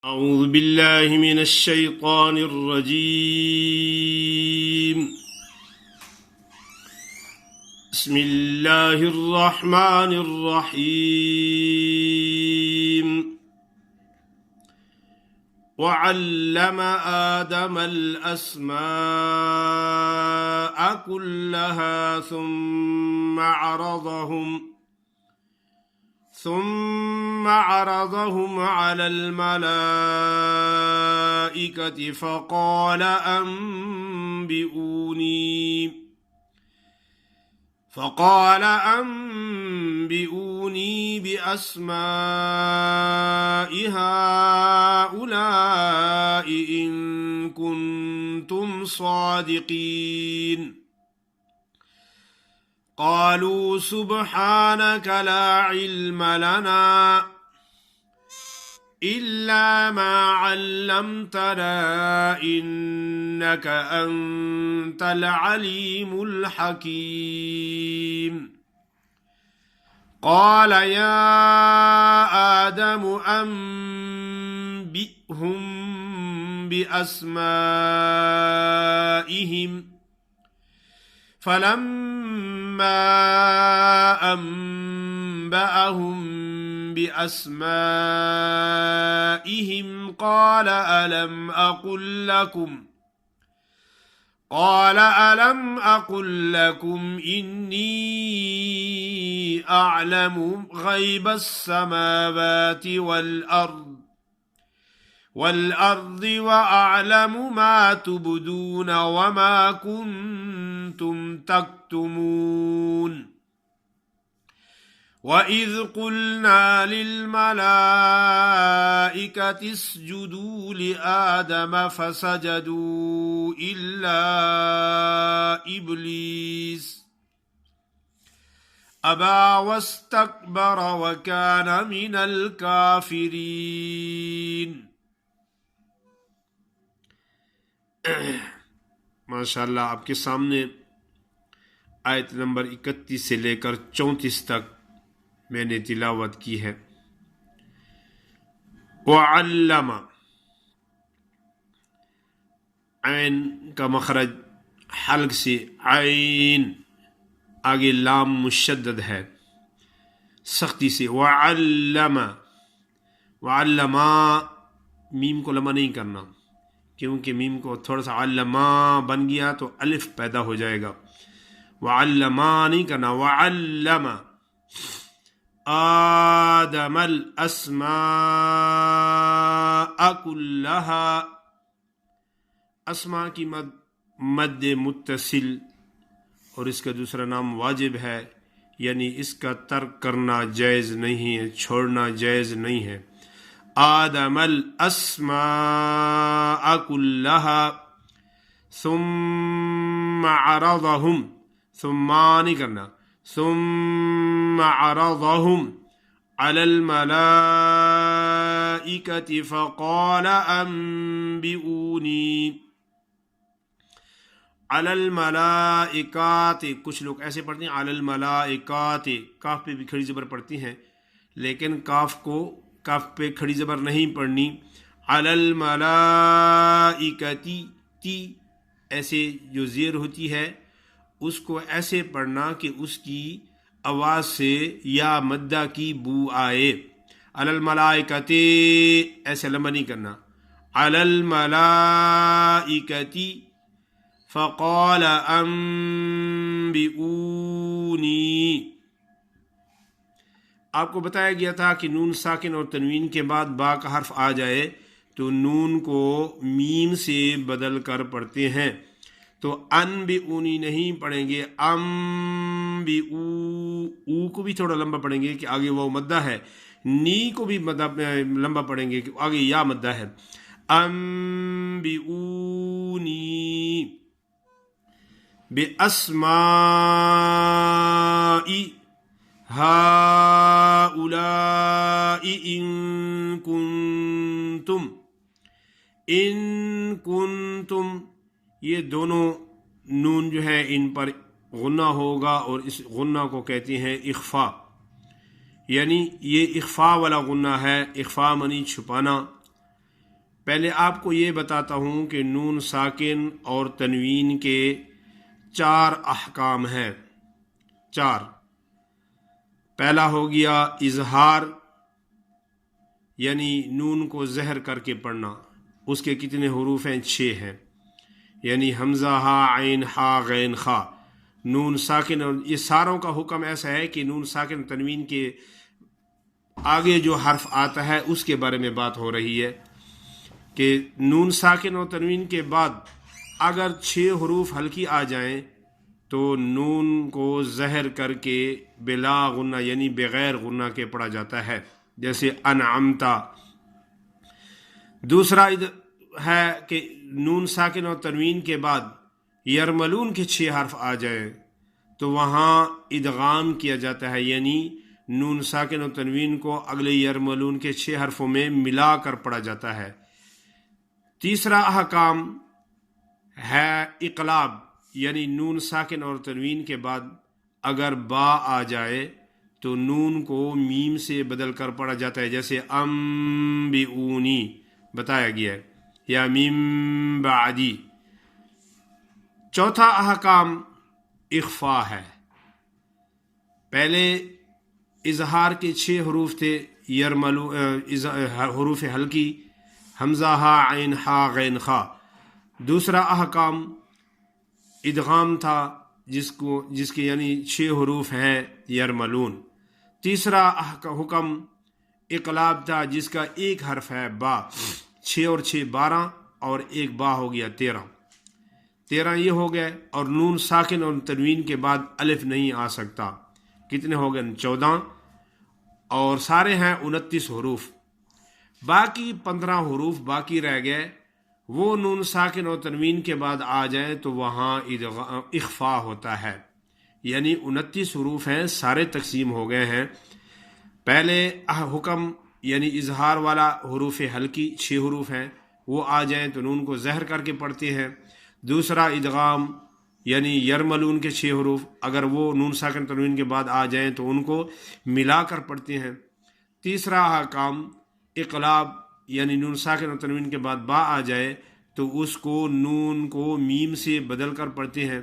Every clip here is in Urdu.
أعوذ بالله من الشيطان الرجيم. بسم الله الرحمن الرحيم. وعلم آدم الأسماء كلها ثم عرضهم على الملائكة فقال أنبئوني بأسماء هؤلاء إن كنتم صادقين. قالوا سبحانك لا علم لنا إلا ما علمتنا إنك أنت العليم الحكيم. قال يا آدم أنبئهم بأسمائهم فلما أنبأهم بأسمائهم قال ألم أقل لكم إني أعلم غيب السماوات والأرض وأعلم ما تبدون وما كنتم تكتمون. وإذ قلنا للملائكة اسجدوا لآدم فسجدوا إلا إبليس أبى واستكبر وكان من الكافرين. ماشاءاللہ آپ کے سامنے آیت نمبر 31 سے لے کر 34 تک میں نے تلاوت کی ہے. وعلم، عین کا مخرج حلق سے عین آگے لام مشدد ہے سختی سے. وعلما میم کو لمبا نہیں کرنا، کیونکہ میم کو تھوڑا سا علما بن گیا تو الف پیدا ہو جائے گا. وعلما نہیں کرنا. وعلم آدم الاسماء كلها، اسماء کی مد متصل اور اس کا دوسرا نام واجب ہے، یعنی اس کا ترک کرنا جائز نہیں ہے، چھوڑنا جائز نہیں ہے. آدم الاسماء كلها ثم عرضهم، ثم نہیں کرنا، ثم عرضهم على الملائكة فقال أنبئوني. على الملائكات کچھ لوگ ایسے پڑھتے ہیں على الملائكات، کاف پہ بھی کھڑی زبر پڑھتی ہیں، لیکن کاف پہ کھڑی زبر نہیں پڑھنی. على الملائكة تی ایسے جو زیر ہوتی ہے اس کو ایسے پڑھنا کہ اس کی آواز سے یا مدہ کی بو آئے. علی الملائکۃ ایسے لمبا نہیں کرنا. علی الملائکۃ فقال انبئونی. آپ کو بتایا گیا تھا کہ نون ساکن اور تنوین کے بعد با کا حرف آ جائے تو نون کو میم سے بدل کر پڑھتے ہیں. تو انبئونی نہیں پڑھیں گے، او کو بھی تھوڑا لمبا پڑھیں گے کہ آگے وہ مدہ ہے. نی کو بھی لمبا پڑھیں گے کہ آگے یا مدہ ہے. انبئونی بأسماء هؤلاء إن كنتم یہ دونوں نون جو ہے ان پر غنہ ہوگا، اور اس غنہ کو کہتے ہیں اخفا. یعنی یہ اخفا والا غنہ ہے. اخفا منی چھپانا، پہلے آپ کو یہ بتاتا ہوں کہ نون ساکن اور تنوین کے 4 احکام ہیں، 4۔ پہلا ہو گیا اظہار، یعنی نون کو زہر کر کے پڑھنا۔ اس کے کتنے حروف ہیں؟ 6 ہیں، یعنی حمزہ، ہا، عین، ہا، غین، خا۔ نون ساکن، اور یہ ساروں کا حکم ایسا ہے کہ نون ساکن تنوین کے آگے جو حرف آتا ہے اس کے بارے میں بات ہو رہی ہے کہ نون ساکن اور تنوین کے بعد اگر 6 حروف ہلکی آ جائیں تو نون کو زہر کر کے بلا غنہ یعنی بغیر غنہ کے پڑھا جاتا ہے، جیسے انعمتا۔ دوسرا ہے کہ نون ساکن اور تنوین کے بعد یرملون کے 6 حرف آ جائیں تو وہاں ادغام کیا جاتا ہے، یعنی نون ساکن اور تنوین کو اگلے یرملون کے 6 حرفوں میں ملا کر پڑھا جاتا ہے۔ تیسرا احکام ہے اقلاب، یعنی نون ساکن اور تنوین کے بعد اگر با آ جائے تو نون کو میم سے بدل کر پڑھا جاتا ہے، جیسے انبئونی بتایا گیا ہے، یا میم بعدی۔ چوتھا احکام اخفا ہے۔ پہلے اظہار کے 6 حروف تھے، حروف ہلکی، حمزہ، ہا، عین، ہا، غین، خا۔ دوسرا احکام ادغام تھا جس کے یعنی 6 حروف ہیں یرملون۔ تیسرا حکم اقلاب تھا جس کا 1 حرف ہے با، 6 اور 6 12 اور 1 با ہو گیا 13 یہ ہو گئے، اور نون ساکن اور تنوین کے بعد الف نہیں آ سکتا۔ کتنے ہو گئے؟ 14، اور سارے ہیں 29 حروف۔ باقی 15 حروف باقی رہ گئے، وہ نون ساکن اور تنوین کے بعد آ جائیں تو وہاں اخفا ہوتا ہے، یعنی 29 حروف ہیں، سارے تقسیم ہو گئے ہیں۔ پہلے حکم یعنی اظہار والا حروف ہلکی 6 حروف ہیں، وہ آ جائیں تو نون کو زہر کر کے پڑھتے ہیں۔ دوسرا ادغام یعنی یرملون کے 6 حروف، اگر وہ نون ساکن تنوین کے بعد آ جائیں تو ان کو ملا کر پڑھتے ہیں۔ تیسرا حکم اقلاب، یعنی نون ساکن اور تنوین کے بعد با آ جائے تو اس کو نون کو میم سے بدل کر پڑھتے ہیں،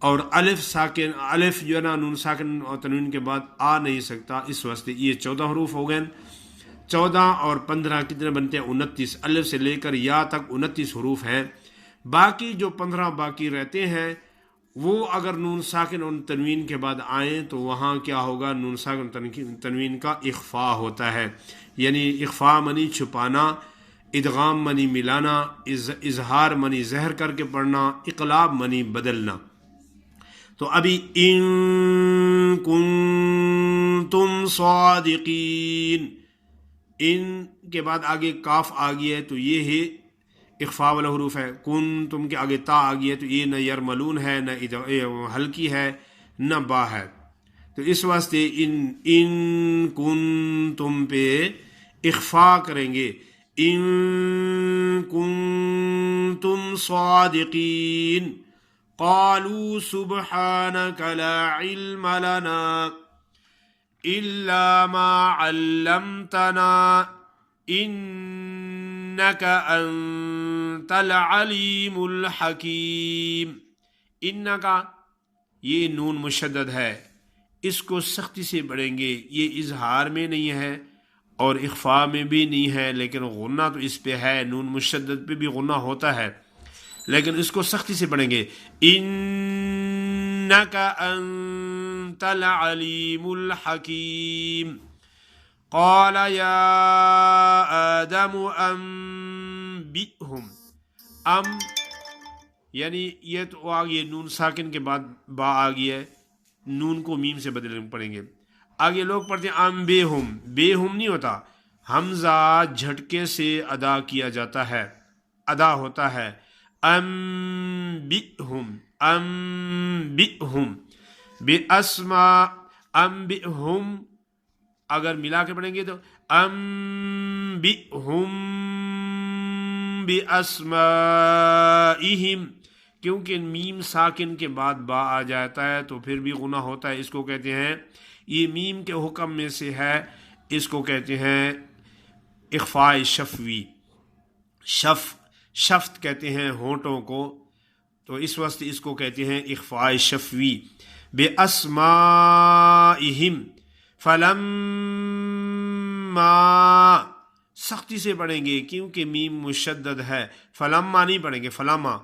اور الف جو ہے نا نون ساکن اور تنوین کے بعد آ نہیں سکتا، اس واسطے یہ 14 حروف ہو گئے۔ 14 اور 15 کتنے بنتے ہیں؟ 29۔ الف سے لے کر یا تک 29 حروف ہیں۔ باقی جو 15 باقی رہتے ہیں وہ اگر نون ساکن اور تنوین کے بعد آئیں تو وہاں کیا ہوگا؟ نون ساکن تنوین کا اخفا ہوتا ہے، یعنی اخفا منی چھپانا، ادغام منی ملانا، اظہار منی زہر کر کے پڑھنا، اقلاب منی بدلنا۔ تو ابھی ان کنتم صادقین، ان کے بعد آگے کاف آ گیا ہے تو یہ ہے اخفا والا حروف ہے۔ کنتم کے آگے تا آ گیا ہے تو یہ نہ یرملون ہے، نہ ہلکی ہے، نہ با ہے، تو اس واسطے ان کنتم پہ اخفا کریں گے۔ ان کنتم صادقین قالوا سبحانك لا علم لنا الا ما علمتنا انك انت العلیم الحکیم۔ انک یہ نون مشدد ہے، اس کو سختی سے پڑھیں گے، یہ اظہار میں نہیں ہے اور اخفا میں بھی نہیں ہے، لیکن غنہ تو اس پہ ہے، نون مشدد پہ بھی غنہ ہوتا ہے، لیکن اس کو سختی سے پڑھیں گے۔ انک انت العلیم الحکیم۔ قال یا آدم انبئہم، یعنی یہ تو آگے نون ساکن کے بعد با آ گیا ہے، نون کو میم سے بدل پڑھیں گے۔ آگے لوگ پڑھتے ہیں انبئہم، بے ہم نہیں ہوتا، حمزہ جھٹکے سے ادا کیا جاتا ہے، ادا ہوتا ہے۔ انبئہم، انبئہم باسماء، انبئہم اگر ملا کے پڑھیں گے تو انبئہم باسمائہم، کیونکہ میم ساکن کے بعد با آ جاتا ہے تو پھر بھی غنہ ہوتا ہے، اس کو کہتے ہیں، یہ میم کے حکم میں سے ہے، اس کو کہتے ہیں اخفاء شفوی، شفت کہتے ہیں ہونٹوں کو، تو اس وقت اس کو کہتے ہیں اخفاء شفوی. بِأَسْمَائِهِمْ فَلَمَّا، سختی سے پڑھیں گے کیونکہ میم مشدد ہے، فلما نہیں پڑھیں گے، فلما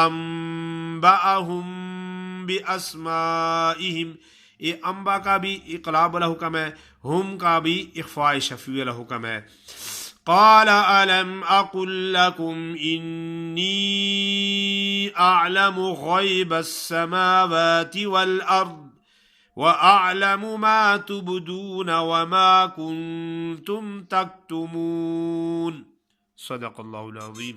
أَنبَأَهُمْ بِأَسْمَائِهِمْ، یہ انبا کا بھی اقلاب والا حکم ہے، ہم کا بھی اخفاء شفوی والا حکم ہے. قال ألم أقل لكم إني أعلم غيب السماوات والأرض وأعلم ما تبدون وما كنتم تكتمون. صدق الله العظيم.